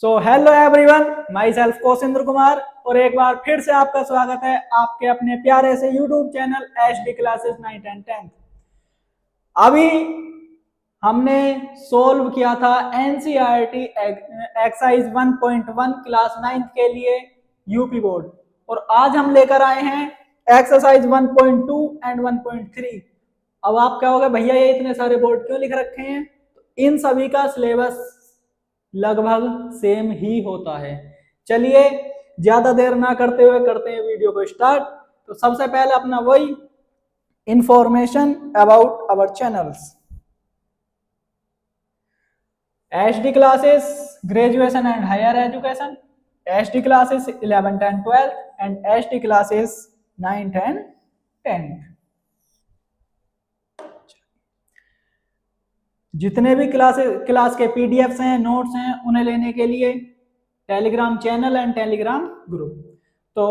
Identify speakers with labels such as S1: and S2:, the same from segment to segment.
S1: सो hello everyone, myself Kaushindra Kumar और एक बार फिर से आपका स्वागत है आपके अपने प्यारे से YouTube channel HD classes 9th and 10th। अभी हमने सोल्व किया था एनसीईआरटी एक्सरसाइज 1.1 क्लास 9th के लिए यूपी बोर्ड, और आज हम लेकर आए हैं एक्सरसाइज 1.2 एंड 1.3। अब आप क्या होगा, भैया ये इतने सारे बोर्ड क्यों लिख रखे हैं? तो इन सभी का सिलेबस लगभग सेम ही होता है। चलिए ज्यादा देर ना करते हुए करते हैं वीडियो को स्टार्ट। तो सबसे पहले अपना वही information about our channels. HD classes graduation and higher education, HD classes 11th and 12th and HD classes 9th and 10th। जितने भी क्लास के पीडीएफ्स हैं, नोट्स हैं, उन्हें लेने के लिए Telegram channel and Telegram group. तो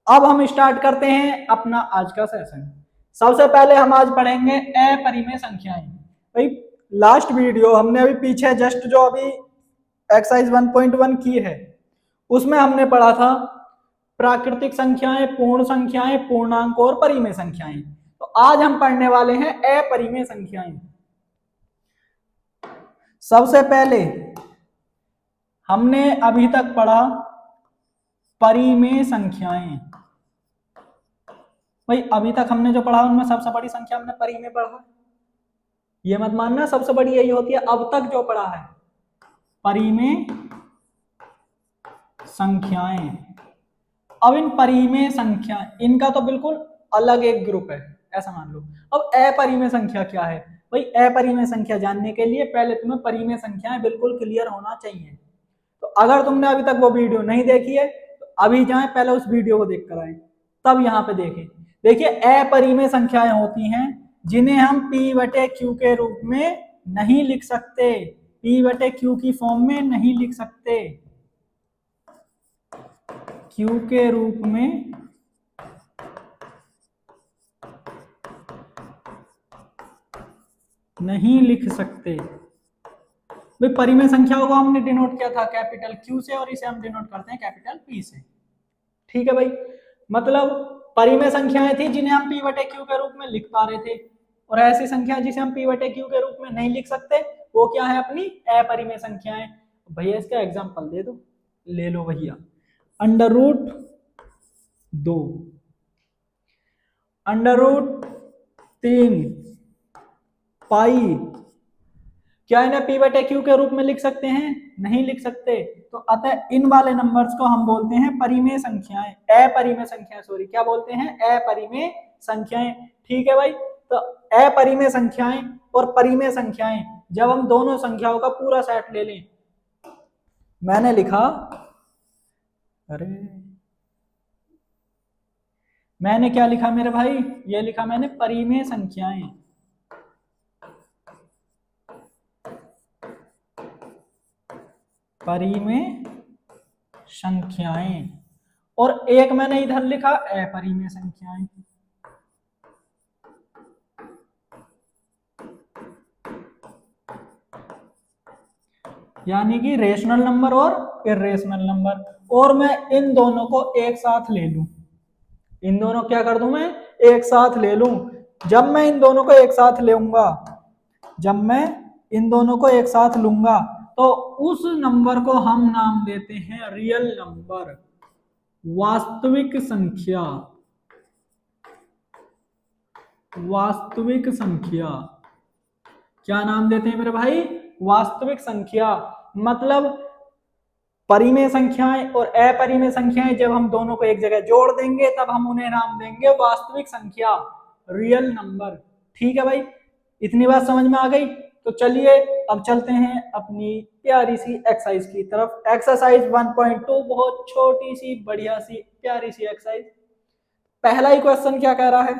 S1: अब हम स्टार्ट करते हैं अपना आज का सेशन। सबसे पहले हम आज पढ़ेंगे अपरिमेय संख्याएं। भाई लास्ट वीडियो हमने अभी पीछे जस्ट जो अभी एक्सरसाइज 1.1 की है उसमें हमने पढ़ा था प्राकृतिक संख्याएं, पूर्ण संख्याएं, पूर्णांक और परिमेय संख्याएं। तो आज हम पढ़ने वाले हैं अपरिमेय संख्याएं। सबसे पहले हमने अभी तक पढ़ा परिमेय संख्याएं। भाई अभी तक हमने जो पढ़ा उनमें सबसे बड़ी संख्या हमने परिमेय पढ़ा, ये मत मानना सबसे बड़ी यही होती है। अब तक जो पढ़ा है परिमेय संख्याएं। अब इन परिमेय संख्या इनका तो बिल्कुल अलग एक ग्रुप है, ऐसा मान लो। अब अपरिमेय संख्या क्या है? भाई अपरिमेय संख्या जानने के लिए पहले तुम्हें परिमेय संख्याएं बिल्कुल क्लियर होना चाहिए। तो अगर तुमने अभी तक वो वीडियो नहीं देखी है तो अभी जाएं, पहले उस वीडियो को देख कर आए, तब यहाँ पे देखें। देखिए अपरिमेय संख्याएं होती हैं जिन्हें हम p/q के रूप में नहीं लिख सकते, p/q की फॉर्म में नहीं लिख सकते, q के रूप में नहीं लिख सकते। भाई परिमेय संख्याओं को हमने डिनोट किया था कैपिटल Q से, और इसे हम डिनोट करते हैं कैपिटल P से। ठीक है भाई, मतलब परिमेय संख्याएं थी जिन्हें हम p/q के रूप में लिख पा रहे थे, और ऐसी संख्या जिसे हम p/q के रूप में नहीं लिख सकते वो क्या है? अपनी अपरिमेय संख्याएं। भैया इसका एग्जांपल दे दो, ले लो भैया। √2, √3, पाई, क्या इन्हें p/q के रूप में लिख सकते हैं? नहीं लिख सकते। तो अतः इन वाले नंबर्स को हम बोलते हैं परिमेय संख्याएं, अपरिमेय संख्याएं, सॉरी क्या बोलते हैं? अपरिमेय संख्याएं। ठीक है भाई, तो अपरिमेय संख्याएं और परिमेय संख्याएं, जब हम दोनों संख्याओं का पूरा सेट ले लें, मैंने लिखा, अरे मैंने क्या लिखा मेरे भाई? ये लिखा मैंने परिमेय संख्याएं। परिमेय संख्याएं, और एक मैंने इधर लिखा अपरिमेय संख्याएं। यानी कि रेशनल नंबर और इर्रेशनल नंबर, और मैं इन दोनों को एक साथ ले लूं। इन दोनों क्या कर दूं? मैं एक साथ ले लूं। जब मैं इन दोनों को एक साथ लूंगा, जब मैं इन दोनों को एक साथ लूंगा तो उस नंबर को हम नाम देते हैं रियल नंबर, वास्तविक संख्या। वास्तविक संख्या क्या नाम देते हैं मेरे भाई? वास्तविक संख्या। मतलब परिमेय संख्याएं और अपरिमेय संख्याएं जब हम दोनों को एक जगह जोड़ देंगे तब हम उन्हें नाम देंगे वास्तविक संख्या, रियल नंबर। ठीक है भाई, इतनी बात समझ में आ गई? तो चलिए अब चलते हैं अपनी प्यारी सी एक्सरसाइज की तरफ। एक्सरसाइज 1.2 बहुत छोटी सी बढ़िया सी प्यारी सी एक्सरसाइज। पहला ही क्वेश्चन क्या कह रहा है?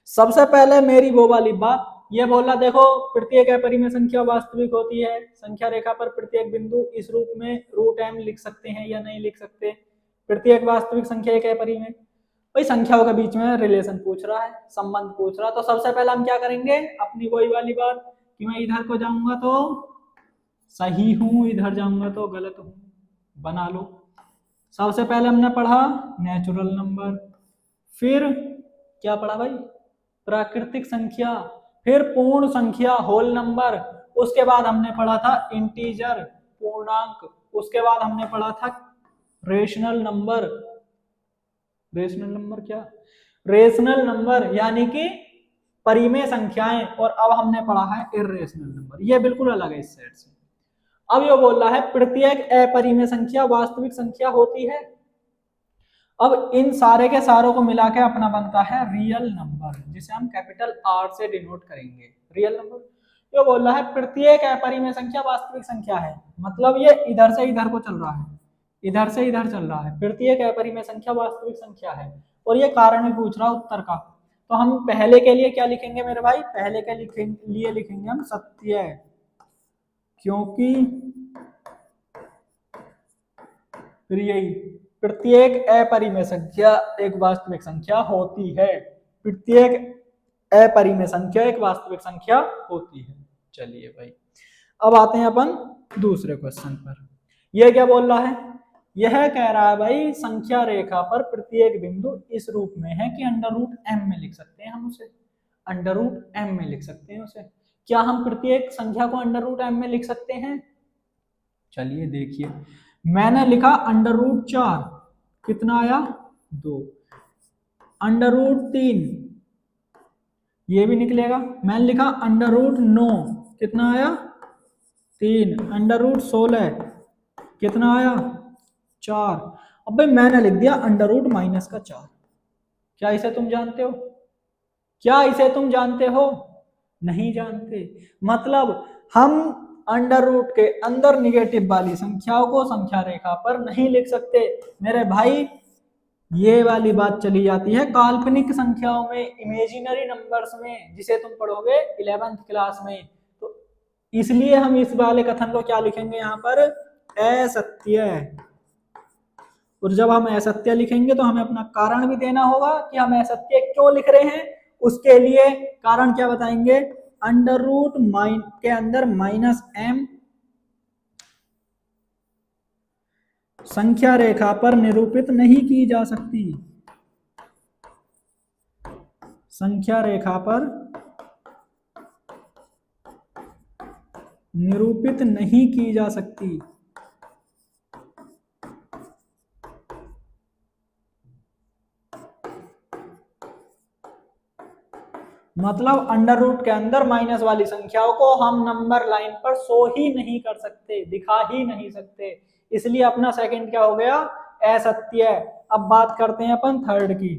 S1: सबसे पहले मेरी वो वाली बात, ये बोला देखो प्रत्येक अपरिमेय संख्या वास्तविक होती है। संख्या रेखा पर प्रत्येक बिंदु इस रूप में √m लिख सकते हैं या नहीं लिख सकते। प्रत्येक वास्तविक संख्या एक अपरिमेय। भाई संख्याओं के बीच में रिलेशन पूछ रहा है, संबंध पूछ रहा है। तो सबसे पहले हम क्या करेंगे? अपनी वही वाली बात कि मैं इधर को जाऊंगा तो सही हूं, इधर जाऊंगा तो गलत हूं, बना लो। सबसे पहले हमने पढ़ा नेचुरल नंबर, फिर क्या पढ़ा भाई, प्राकृतिक संख्या, फिर पूर्ण संख्या होल नंबर, उसके बाद हमने पढ़ा था इंटीजर पूर्णांक, उसके बाद हमने पढ़ा था रेशनल नंबर। रेशनल नंबर क्या, रेशनल नंबर यानी कि परिमेय संख्याएं, और अब हमने पढ़ा है इर्रेशनल नंबर, ये बिल्कुल अलग है इस सेट से। अब ये बोल रहा है प्रत्येक अपरिमेय संख्या वास्तविक संख्या होती है। अब इन सारे के सारों को मिला के अपना बनता है रियल नंबर, जिसे हम कैपिटल आर से डिनोट करेंगे, रियल नंबर। ये बोल रहा है प्रत्येक अपरिमेय संख्या वास्तविक संख्या है, मतलब ये इधर से इधर को चल रहा है, इधर से इधर चल रहा है, प्रत्येक अपरिमेय संख्या वास्तविक संख्या है। और ये कारण भी पूछ रहा उत्तर का, तो हम पहले के लिए क्या लिखेंगे मेरे भाई, पहले के लिए लिखेंगे हम सत्य, क्योंकि फिर यही प्रत्येक अपरिमेय संख्या एक वास्तविक संख्या होती है, प्रत्येक अपरिमेय संख्या एक वास्तविक संख्या होती है। चलिए भाई, अब आते हैं अपन दूसरे क्वेश्चन पर। यह क्या बोल रहा है, यह कह रहा है भाई संख्या रेखा पर प्रत्येक बिंदु इस रूप में है कि अंडर रूट एम में लिख सकते हैं हम उसे, अंडर रूट एम में लिख सकते हैं उसे। क्या हम प्रत्येक संख्या को अंडर रूट एम में लिख सकते हैं? चलिए देखिए, मैंने लिखा अंडर रूट 4, कितना आया 2, अंडर रूट 3 ये भी निकलेगा। मैंने लिखा अंडर रूट 9, कितना आया 3, अंडर रूट 16 कितना आया 4। अब भाई मैंने लिख दिया अंडर रूट माइनस का 4। क्या इसे तुम जानते हो? क्या इसे तुम जानते हो? नहीं जानते। मतलब हम अंडर रूट के अंदर निगेटिव वाली संख्याओं को संख्या रेखा पर नहीं लिख सकते मेरे भाई। ये वाली बात चली जाती है काल्पनिक संख्याओं में, इमेजिनरी नंबर्स में, जिसे तुम पढ़ोगे 11th क्लास में। तो इसलिए हम इस वाले कथन को क्या लिखेंगे यहाँ पर, असत्य। और जब हम असत्य लिखेंगे तो हमें अपना कारण भी देना होगा कि हम असत्य क्यों लिख रहे हैं। उसके लिए कारण क्या बताएंगे, अंडर रूट के अंदर माइनस एम संख्या रेखा पर निरूपित नहीं की जा सकती, संख्या रेखा पर निरूपित नहीं की जा सकती। मतलब अंडर रूट के अंदर माइनस वाली संख्याओं को हम नंबर लाइन पर शो ही नहीं कर सकते, दिखा ही नहीं सकते, इसलिए अपना सेकंड क्या हो गया, असत्य। अब बात करते हैं अपन थर्ड की,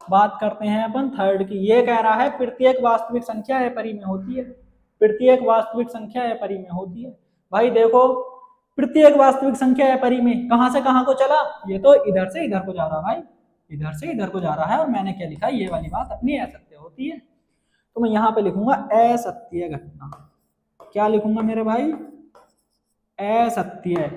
S1: बात करते हैं अपन थर्ड की। ये कह रहा है प्रत्येक वास्तविक संख्या अपरिमेय होती है, प्रत्येक वास्तविक संख्या अपरिमेय होती है। भाई देखो, प्रत्येक वास्तविक संख्या अपरिमेय कहां से कहां को चला, ये तो इधर से इधर को जा रहा भाई, इधर से इधर को जा रहा है। और मैंने क्या लिखा, ये वाली बात अपनी असत्य होती है, तो मैं यहां पे लिखूंगा असत्य घटना। क्या लिखूंगा मेरे भाई, असत्य।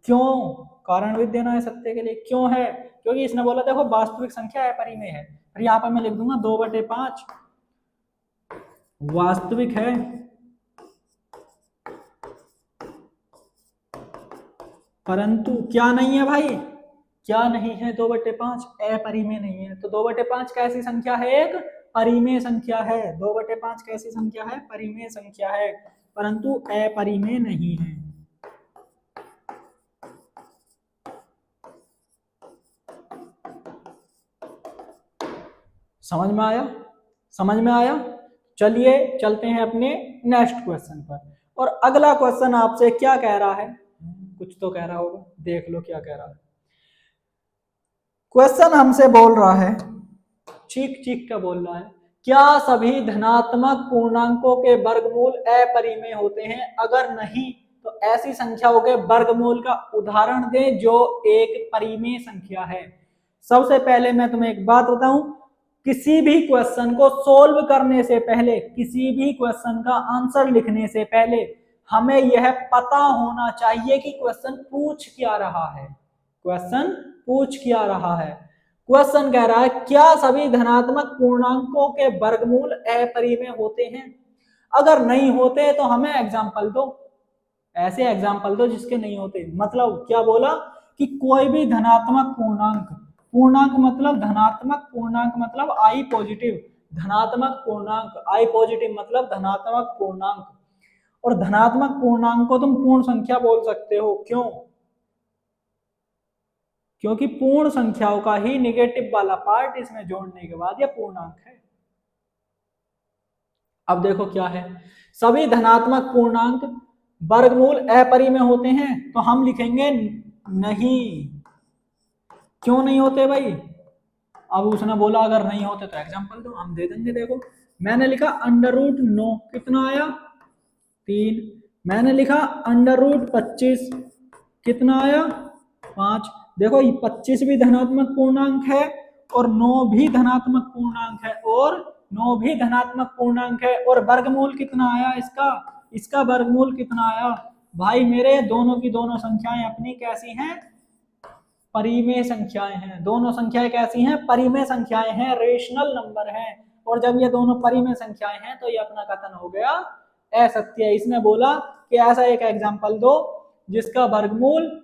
S1: क्यों, कारण भी देना है सत्य के लिए, क्यों है, क्योंकि इसने बोला देखो वास्तविक संख्या अपरिमेय है। फिर यहाँ पर मैं लिख दूंगा 2/5 वास्तविक है, परंतु क्या नहीं है भाई, क्या नहीं है, 2/5 अपरिमेय नहीं है। तो 2/5 कैसी संख्या है, एक परिमेय संख्या है। 2/5 कैसी संख्या है, परिमेय संख्या है, परंतु अपरिमेय नहीं है। समझ में आया, समझ में आया। चलिए चलते हैं अपने नेक्स्ट क्वेश्चन पर। और अगला क्वेश्चन आपसे क्या कह रहा है, कुछ तो कह रहा होगा, देख लो क्या कह रहा है। क्वेश्चन हमसे बोल रहा है, चीख चीख का बोल रहा है, क्या सभी धनात्मक पूर्णांकों के वर्गमूल अपरिमेय होते हैं? अगर नहीं तो ऐसी संख्याओं के वर्गमूल का उदाहरण दें जो एक परिमेय संख्या है। सबसे पहले मैं तुम्हें एक बात बताऊं, किसी भी क्वेश्चन को सोल्व करने से पहले, किसी भी क्वेश्चन का आंसर लिखने से पहले हमें यह पता होना चाहिए कि क्वेश्चन पूछ क्या रहा है, क्वेश्चन पूछ क्या रहा है। क्वेश्चन कह रहा है क्या सभी धनात्मक पूर्णांकों के वर्गमूल अपरिमेय होते हैं? अगर नहीं होते तो हमें एग्जांपल दो, ऐसे एग्जाम्पल दो जिसके नहीं होते। मतलब क्या बोला कि कोई भी धनात्मक पूर्णांक, पूर्णांक मतलब धनात्मक, पूर्णांक मतलब आई पॉजिटिव, धनात्मक पूर्णांक आई पॉजिटिव मतलब धनात्मक पूर्णांक। और धनात्मक पूर्णांक को तुम पूर्ण संख्या बोल सकते हो। क्यों? क्योंकि पूर्ण संख्याओं का ही निगेटिव वाला पार्ट इसमें जोड़ने के बाद यह पूर्णांक है। अब देखो क्या है, सभी धनात्मक पूर्णांक वर्गमूल अपरिमेय होते हैं, तो हम लिखेंगे नहीं। क्यों नहीं होते भाई? अब उसने बोला अगर नहीं होते तो एग्जांपल दो, हम दे देंगे। देखो मैंने लिखा √9, कितना आया? 3। मैंने लिखा √25, कितना आया? 5। देखो ये 25 भी धनात्मक पूर्णांक है और 9 भी धनात्मक पूर्णांक है, और 9 भी धनात्मक पूर्णांक है। और वर्गमूल कितना आया इसका? इसका वर्गमूल कितना आया? भाई मेरे दोनों की दोनों संख्याएं अपनी कैसी हैं? परिमेय संख्याएं हैं। दोनों संख्याएं कैसी हैं? परिमेय संख्याएं हैं, रेशनल नंबर हैं। और जब ये दोनों परिमेय संख्याएं हैं तो ये अपना कथन हो गया असत्य। इसने बोला कि ऐसा एक एग्जांपल दो जिसका वर्गमूल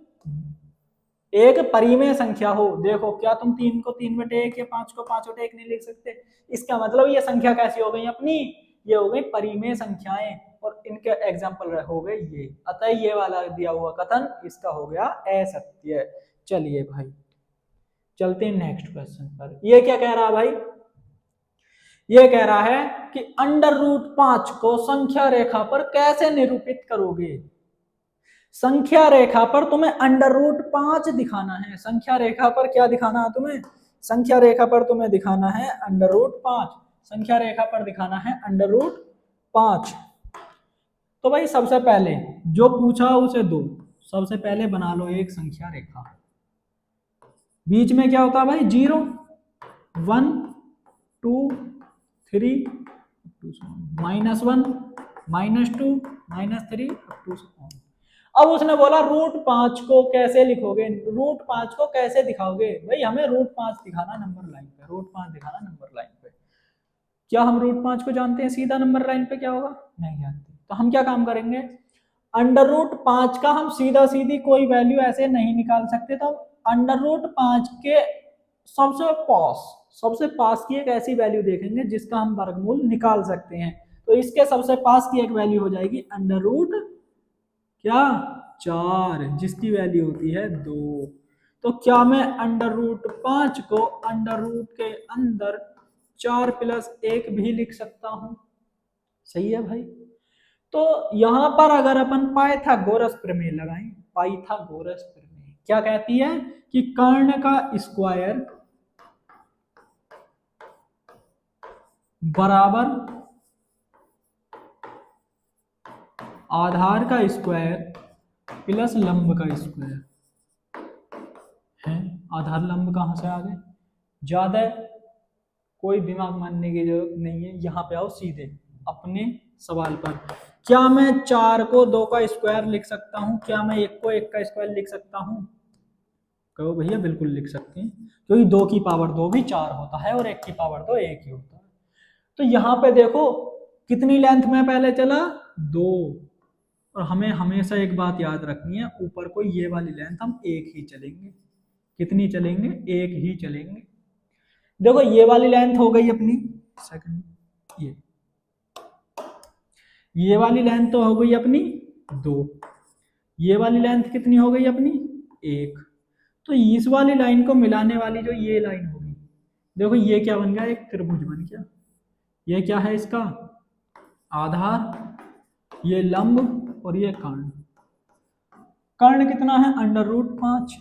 S1: एक परिमेय संख्या हो। देखो क्या तुम 3 को 3/1 या 5 को 5/1 नहीं लिख सकते? इसका मतलब ये संख्या कैसी हो गई अपनी? ये हो गई परिमेय संख्याएं, और इनके एग्जाम्पल हो गए ये। अतः ये वाला दिया हुआ कथन इसका हो गया असत्य। चलिए भाई चलते हैं नेक्स्ट क्वेश्चन पर। ये क्या कह रहा है भाई? ये कह रहा है कि √5 को संख्या रेखा पर कैसे निरूपित करोगे? संख्या रेखा पर तुम्हें √5 दिखाना है। संख्या रेखा पर क्या दिखाना है तुम्हें? संख्या रेखा पर तुम्हें दिखाना है √5। संख्या रेखा पर दिखाना है √5। तो भाई सबसे पहले जो पूछा उसे दो। सबसे पहले बना लो एक संख्या रेखा। बीच में क्या होता है भाई? 0, 1, 2, 3, -1, -2, -3 up to 7। अब उसने बोला √5 को कैसे लिखोगे? √5 को कैसे दिखाओगे? भाई हमें √5 दिखाना नंबर लाइन पे, √5 दिखाना नंबर लाइन पे। क्या हम √5 को जानते हैं सीधा नंबर लाइन पे क्या होगा? नहीं जानते। तो हम क्या काम करेंगे? √5 का हम सीधा सीधी कोई वैल्यू ऐसे नहीं निकाल सकते, तो √5 के सबसे पास की एक ऐसी वैल्यू देखेंगे जिसका हम वर्गमूल निकाल सकते हैं। तो इसके सबसे पास की एक वैल्यू हो जाएगी क्या? 4, जिसकी वैल्यू होती है 2। तो क्या मैं √5 को अंडर रूट के अंदर 4 + 1 भी लिख सकता हूं? सही है भाई। तो यहां पर अगर अपन पाइथागोरस प्रमेय लगाएं, पाइथागोरस प्रमेय क्या कहती है कि कर्ण का स्क्वायर बराबर आधार का स्क्वायर प्लस लंब का स्क्वायर है। आधार लंब कहां से आ गए? ज्यादा कोई दिमाग मानने की जरूरत नहीं है, यहाँ पे आओ सीधे अपने सवाल पर। क्या मैं 4 को 2 का स्क्वायर लिख सकता हूँ? क्या मैं 1 को 1 का स्क्वायर लिख सकता हूँ? कहो भैया बिल्कुल लिख सकते हैं, क्योंकि 2 की पावर 2 भी 4 होता है और 1 की पावर 2 1 ही होता है। तो यहाँ पे देखो कितनी लेंथ में पहले चला? 2। और हमें हमेशा एक बात याद रखनी है, ऊपर को ये वाली लेंथ हम एक ही चलेंगे। कितनी चलेंगे? एक ही चलेंगे। देखो ये वाली लेंथ हो गई अपनी सेकंड, ये वाली लेंथ तो हो गई अपनी 2। ये वाली लेंथ कितनी हो गई अपनी? 1। तो इस वाली लाइन को मिलाने वाली जो ये लाइन होगी, देखो ये क्या बन गया? एक त्रिभुज बन गया। ये क्या है इसका? आधार, ये लंब और ये कर्ण। कर्ण कितना है? √5।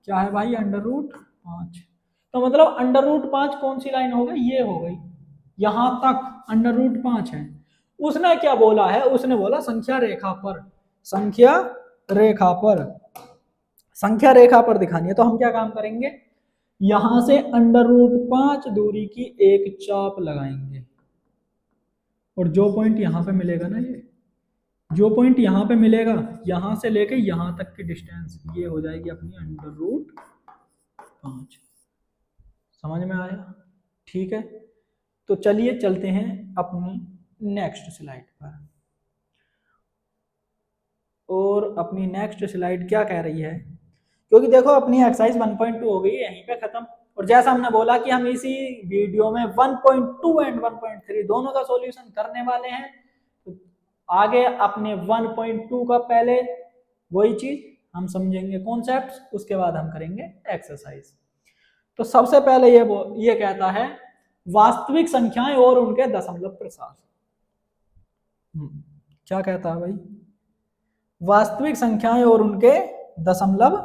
S1: क्या है भाई? √5। तो मतलब √5 कौन सी लाइन हो गई? ये हो गई। यहां तक √5 है। उसने क्या बोला है? उसने बोला संख्या रेखा पर, संख्या रेखा पर, संख्या रेखा पर दिखानी है। तो हम क्या काम करेंगे? यहां से √5 दूरी की एक चाप लगाएंगे, और जो पॉइंट यहां पे मिलेगा ना, ये जो पॉइंट यहां पे मिलेगा, यहां से लेके यहां तक की डिस्टेंस ये हो जाएगी अपनी √5। समझ में आया? ठीक है। तो चलिए चलते हैं अपनी नेक्स्ट स्लाइड पर। और अपनी नेक्स्ट स्लाइड क्या कह रही है, क्योंकि देखो अपनी एक्सरसाइज 1.2 हो गई यहीं पे खत्म। और जैसा हमने बोला कि हम इसी वीडियो में 1.2 एंड 1.3 दोनों का सॉल्यूशन करने वाले हैं। तो आगे अपने 1.2 का पहले वही चीज हम समझेंगे कॉन्सेप्ट्स, उसके बाद हम करेंगे एक्सरसाइज। तो सबसे पहले ये कहता है वास्तविक संख्याएं और उनके दशमलव प्रसार। क्या कहता है भाई, वास्तविक संख्याएं और उनके दशमलव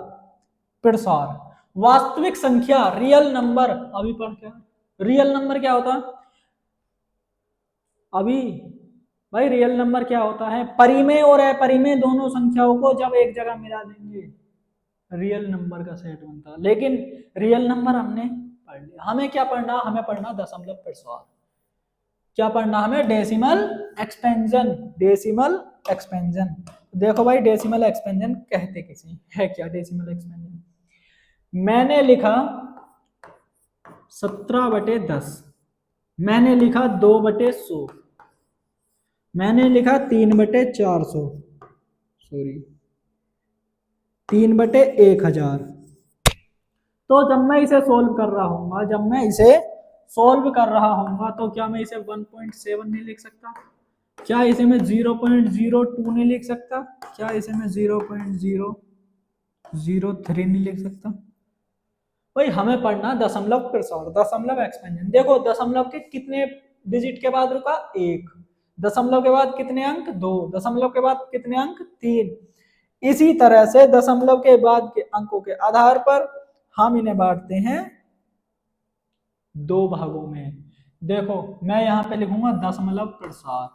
S1: प्रसार। वास्तविक संख्या रियल नंबर, अभी पढ़ क्या, रियल नंबर क्या होता है अभी भाई, रियल नंबर क्या होता है, परिमेय और अपरिमेय दोनों संख्याओं को जब एक जगह मिला देंगे रियल नंबर का सेट बनता है। लेकिन रियल नंबर हमने पढ़ लिया, हमें क्या पढ़ना, हमें पढ़ना दशमलव प्रसार। क्या पढ़ना हमें, डेसिमल एक्सपेंशन, डेसिमल एक्सपेंशन। देखो भाई डेसिमल एक्सपेंशन कहते किसे है, क्या डेसिमल एक्सपेंशन, मैंने लिखा 17/10, मैंने लिखा 2/100, मैंने लिखा 3/400, सॉरी 3/1000। तो जब मैं इसे सोल्व कर रहा हूँ, जब मैं इसे सोल्व कर रहा हूँ तो क्या मैं इसे 1.7 नहीं लिख सकता, क्या इसे मैं 0.02 नहीं लिख सकता, क्या इसे मैं 0.003 नहीं लिख सकता। भाई हमें पढ़ना दशमलव प्रसार, दशमलव एक्सपेंशन। देखो दशमलव के कितने डिजिट के बाद रुका, 1, दशमलव के बाद कितने अंक, 2, दशमलव के बाद कितने अंक, 3। इसी तरह से दशमलव के बाद के अंकों के आधार पर हम इन्हें बांटते हैं 2 भागों में। देखो मैं यहां पे लिखूंगा दशमलव प्रसार,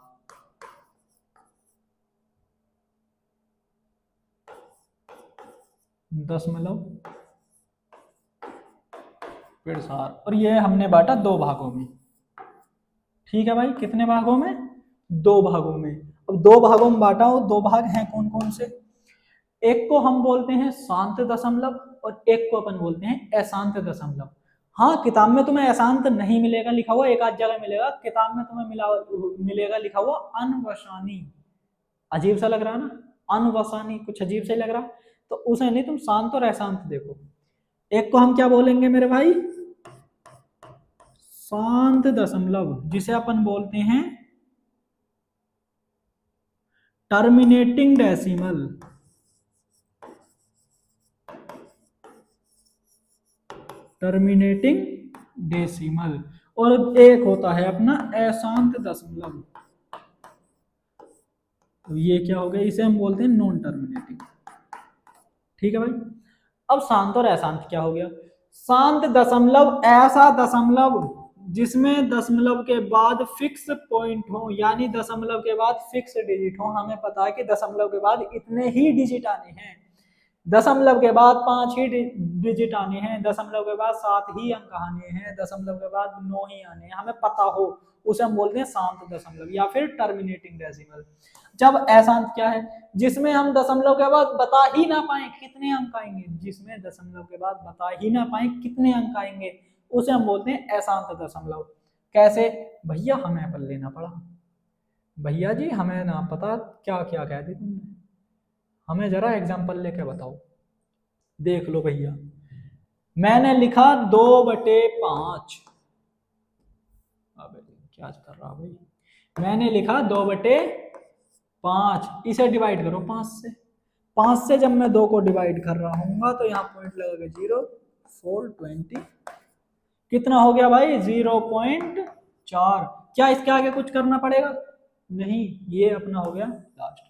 S1: दशमलव प्रसार, और ये हमने बांटा 2 भागों में। ठीक है भाई, कितने भागों में, 2 भागों में। अब 2 भागों में बांटा हो, 2 भाग हैं कौन कौन से, एक को हम बोलते हैं शांत दशमलव और एक को अपन बोलते हैं अशांत दशमलव। हाँ किताब में तुम्हें अशांत नहीं मिलेगा लिखा हुआ, एक आध जगह मिलेगा, किताब में तुम्हें मिलेगा लिखा हुआ अनवसानी। अजीब सा लग रहा ना, अनवसानी कुछ अजीब सा लग रहा, तो उसे नहीं, तुम शांत और अशांत देखो। एक को हम क्या बोलेंगे मेरे भाई, शांत दशमलव, जिसे अपन बोलते हैं टर्मिनेटिंग डेसिमल, टर्मिनेटिंग डेसिमल। और एक होता है अपना अशांत दशमलव, तो ये क्या हो गया, इसे हम बोलते हैं नॉन टर्मिनेटिंग। ठीक है भाई, अब शांत और अशांत क्या हो गया, शांत दशमलव ऐसा दशमलव जिसमें दशमलव के बाद फिक्स पॉइंट हो, यानी दशमलव के बाद फिक्स डिजिट हो। हमें पता है कि दशमलव के बाद इतने ही डिजिट आने हैं, दशमलव के बाद 5 ही डिजिट आने हैं, दशमलव के बाद 7 ही अंक आने हैं, दशमलव के बाद 9 ही आने हैं, हमें पता हो, उसे हम बोलते हैं शांत दशमलव या फिर टर्मिनेटिंग डेसिमल। जब अशांत क्या है, जिसमें हम दशमलव के बाद बता ही ना पाए कितने अंक आएंगे, जिसमें दशमलव के बाद बता ही ना पाए कितने अंक आएंगे, उसे हम बोलते हैं अशांत दशमलव। कैसे भैया, हमें पढ़ लेना पड़ा, भैया जी हमें ना पता क्या क्या कह दी तुमने, हमें जरा एग्जाम्पल लेके बताओ। देख लो भैया, मैंने लिखा 2/5, अबे क्या कर रहा भाई, मैंने लिखा 2/5, इसे डिवाइड करो 5 से, 5 से जब मैं 2 को डिवाइड कर रहा हूँ तो यहाँ पॉइंट लगेगा 0, 4, 20, कितना हो गया भाई 0.4। क्या इसके आगे कुछ करना पड़ेगा, नहीं, ये अपना हो गया लास्ट।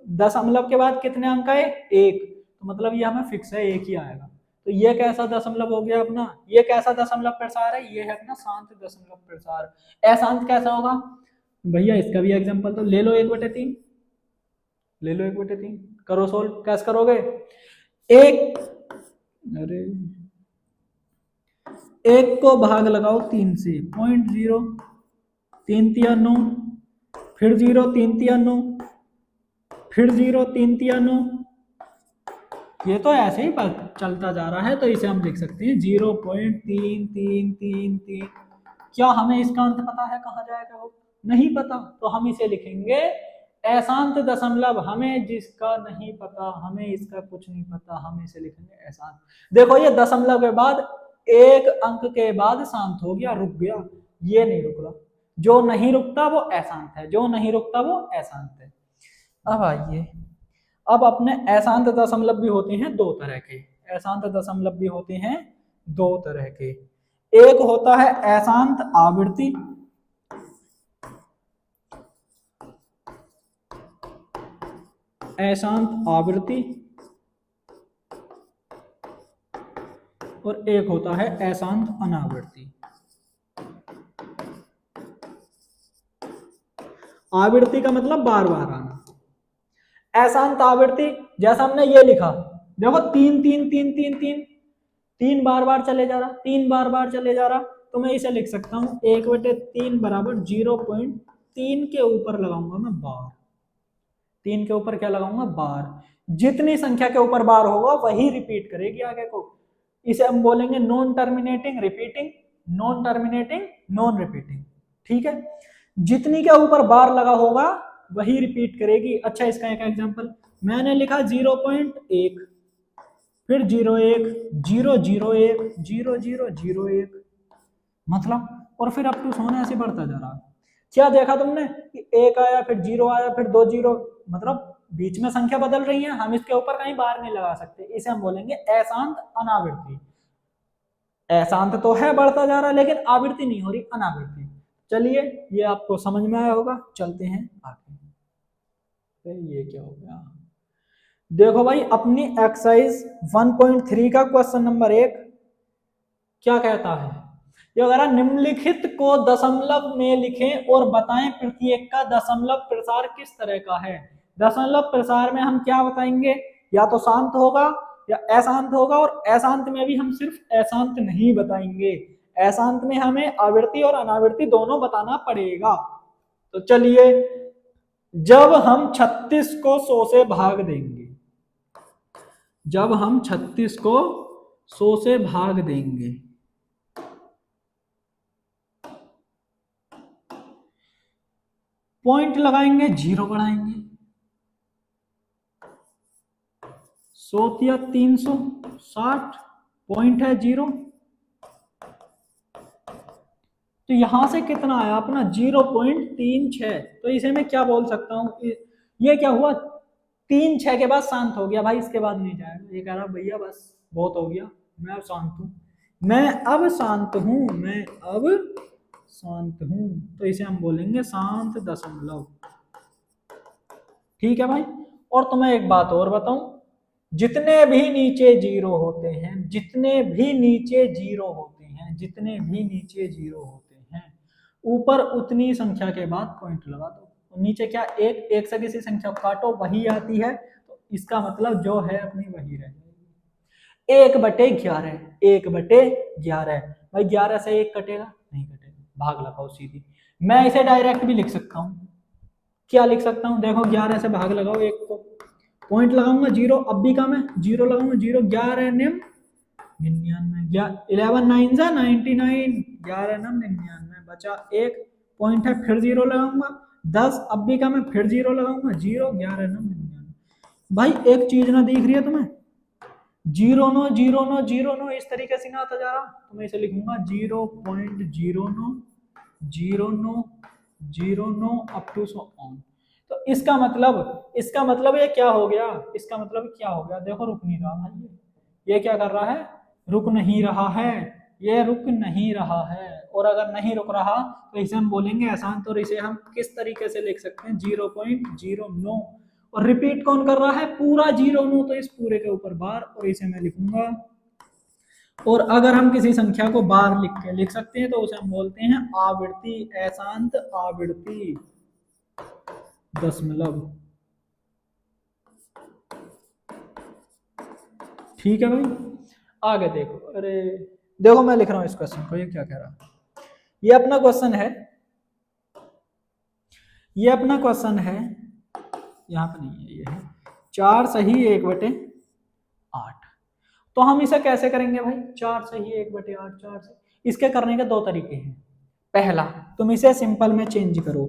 S1: दशमलव के बाद कितने अंक आए, 1, तो मतलब ये हमें फिक्स है 1 ही आएगा। तो ये कैसा दशमलव हो गया अपना, ये कैसा दशमलव प्रसार है, ये है अपना शांत दशमलव प्रसार। अशांत कैसा होगा भैया, इसका भी एग्जांपल तो ले लो, 1/3 ले लो, 1/3 करो सोल्व, कैसे करोगे, एक, अरे 1 को भाग लगाओ 3 से, 0.0, 3 तिया 9, फिर 0, 3 तिया 9, फिर 0, 3 तिया 9, ये तो ऐसे ही चलता जा रहा है, तो इसे हम लिख सकते हैं 0.3333। क्या हमें इसका अंत पता है कहाँ जाएगा वो, नहीं पता, तो हम इसे लिखेंगे अशांत दशमलव, हमें जिसका नहीं पता, हमें इसका कुछ नहीं पता, हम इसे लिखेंगे अशांत। देखो ये दशमलव के बाद एक अंक के बाद शांत हो गया, रुक गया, ये नहीं रुक रहा। जो नहीं रुकता वो अशांत है, जो नहीं रुकता वो अशांत है। अब आइए, अब अपने अशांत दशमलव भी होते हैं दो तरह के, अशांत दशमलव भी होते हैं दो तरह के। एक होता है अशांत आवृत्ति, अशांत आवृत्ति, और एक होता है अशांत अनावृत्ति। आवृत्ति का मतलब बार बार आना, अशांत आवृत्ति जैसा हमने ये लिखा, देखो तीन तीन तीन तीन तीन तीन बार बार चले जा रहा, तीन बार बार चले जा रहा, तो मैं इसे लिख सकता हूं 1/3 बराबर 0.3 के ऊपर लगाऊंगा मैं बार, 3 के ऊपर क्या लगाऊंगा बार। जितनी संख्या के ऊपर बार होगा वही रिपीट करेगी आगे को, इसे हम बोलेंगे non terminating repeating, non terminating non repeating. ठीक है, जितनी के ऊपर बार लगा होगा वही रिपीट करेगी। अच्छा इसका एक एग्जांपल मैंने लिखा 0.1, फिर 0.1 0.01 0.001 मतलब, और फिर अप टू सोने ऐसे बढ़ता जा रहा। क्या देखा तुमने कि एक आया फिर 0 आया फिर 2 0, मतलब बीच में संख्या बदल रही है, हम इसके ऊपर कहीं बार नहीं लगा सकते, इसे हम बोलेंगे अशांत अनावृत्ति। अशांत तो है बढ़ता जा रहा लेकिन आवृत्ति नहीं हो रही, अनावृत्ति। चलिए ये आपको समझ में आया होगा, चलते हैं आगे। ये क्या हो गया, देखो भाई अपनी एक्सरसाइज 1.3 का क्वेश्चन नंबर 1 क्या कहता है, ये अगर निम्नलिखित को दशमलव में लिखें और बताएं प्रत्येक का दशमलव प्रसार किस तरह का है। दशमलव प्रसार में हम क्या बताएंगे, या तो शांत होगा या अशांत होगा, और अशांत में भी हम सिर्फ अशांत नहीं बताएंगे, अशांत में हमें आवृत्ति और अनावृत्ति दोनों बताना पड़ेगा। तो चलिए, जब हम 36 को 100 से भाग देंगे, जब हम 36 को 100 से भाग देंगे, पॉइंट लगाएंगे, जीरो बढ़ाएंगे, 100 या 360 पॉइंट है जीरो, तो यहां से कितना आया अपना 0.36। तो इसे मैं क्या बोल सकता हूं, ये क्या हुआ 3-6 के बाद शांत हो गया भाई, इसके बाद नहीं जाएगा। ये कह रहा भैया बस बहुत हो गया, मैं अब शांत हूं, मैं अब शांत हूं, मैं अब शांत हूं, तो इसे हम बोलेंगे शांत दशमलव। ठीक है भाई, और तुम्हें एक बात और बताऊं, जितने भी नीचे जीरो होते हैं, जितने भी नीचे जीरो होते हैं, जितने भी नीचे जीरो होते हैं, ऊपर उतनी संख्या के बाद पॉइंट लगा दो। तो नीचे क्या एक से किसी संख्या को काटो वही आती है, तो इसका मतलब जो है अपनी वही रह जाएगी। 1/11, 1/11 भाई, 11 से 1 कटेगा नहीं कटेगा, भाग लगाओ सीधी। मैं इसे डायरेक्ट भी लिख सकता हूँ, क्या लिख सकता हूँ, देखो 11 से भाग लगाओ 1 को, पॉइंट लगाऊंगा जीरो, अब भी कम है, जीरो लगाऊंगा, जीरो 11 निम 99, 11 9 जा 99, 11 नम 99, बचा 1 पॉइंट है, फिर जीरो लगाऊंगा, 10 अब भी कम है, फिर जीरो लगाऊंगा, जीरो 11 नम 99। भाई एक चीज ना दिख रही है तुम्हें, 0 9 0 9 0 9 इस तरीके से ना आता जा रहा, तो मैं इसे लिखूंगा 0.09 0 9 0 9 अप टू सो ऑन। तो इसका मतलब ये क्या हो गया, इसका मतलब क्या हो गया, देखो रुक नहीं रहा भाई, ये क्या कर रहा है, रुक नहीं रहा है, ये रुक नहीं रहा है। और अगर नहीं रुक रहा तो इसे हम बोलेंगे अशांत, और इसे हम किस तरीके से लिख सकते हैं 0.09, और रिपीट कौन कर रहा है पूरा 0 तो इस पूरे के ऊपर बार, और इसे मैं लिखूंगा। और अगर हम किसी संख्या को बार लिख सकते हैं तो उसे हम बोलते हैं आवृत्ति, अशांत आवृत्ति दशमलव। ठीक है भाई, आगे देखो, अरे देखो मैं लिख रहा हूं इस क्वेश्चन को, ये क्या कह रहा, ये अपना क्वेश्चन है, ये अपना क्वेश्चन है, यहाँ पे नहीं है, ये है 4 सही 1/8। तो हम इसे कैसे करेंगे भाई, 4 सही 1/8, 4 से इसके करने के दो तरीके हैं। पहला, तुम इसे सिंपल में चेंज करो,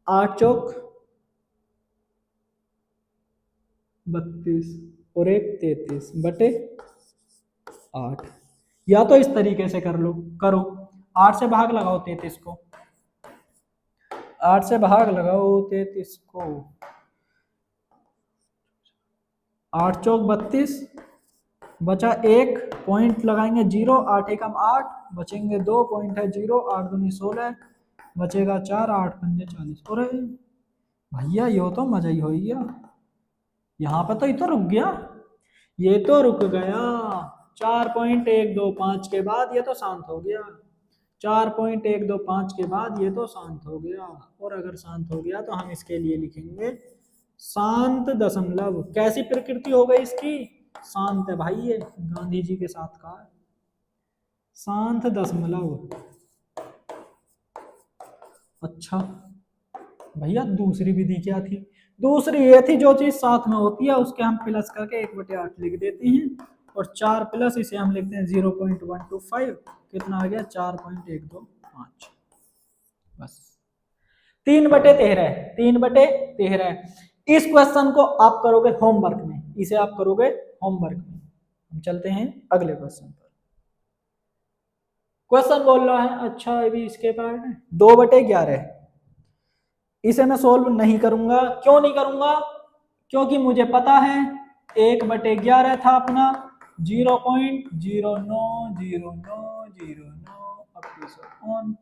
S1: 8 चौक 32 और एक 33 बटे 8। या तो इस तरीके से कर लो, करो 8 से भाग लगाओ 33 को, 8 से भाग लगाओ 33 को, 8 चौक 32, बचा एक पॉइंट लगाएंगे 0, 8 एकम 8, बचेंगे 2 पॉइंट है 0, 8 दूनी 16, बचेगा 4, 8 पंजे 40। अरे भैया ये तो मजा ही हो गया, यहाँ पे तो ये तो रुक गया, ये तो रुक गया। 4.125 के बाद ये तो शांत हो गया, 4.125 के बाद ये तो शांत हो गया। और अगर शांत हो गया तो हम इसके लिए लिखेंगे शांत दशमलव। कैसी प्रकृति हो गई इसकी? शांत है भाई, ये गांधी जी के साथ का है, शांत दशमलव। अच्छा भैया दूसरी विधि क्या थी? दूसरी ये थी जो चीज साथ में होती है उसके हम प्लस करके 1/8 लिख देते हैं, और 4 प्लस इसे हम लिखते हैं 0.125, कितना आ गया 4.125। बस 3/13, 3/13। इस क्वेश्चन को आप करोगे होमवर्क में, इसे आप करोगे होमवर्क में। हम चलते हैं अगले क्वेश्चन पर। क्वेश्चन बोल रहा है, अच्छा अभी इसके पार्ट 2/11, इसे मैं सोल्व नहीं करूंगा। क्यों नहीं करूंगा? क्योंकि मुझे पता है 1/11 था अपना 0.090909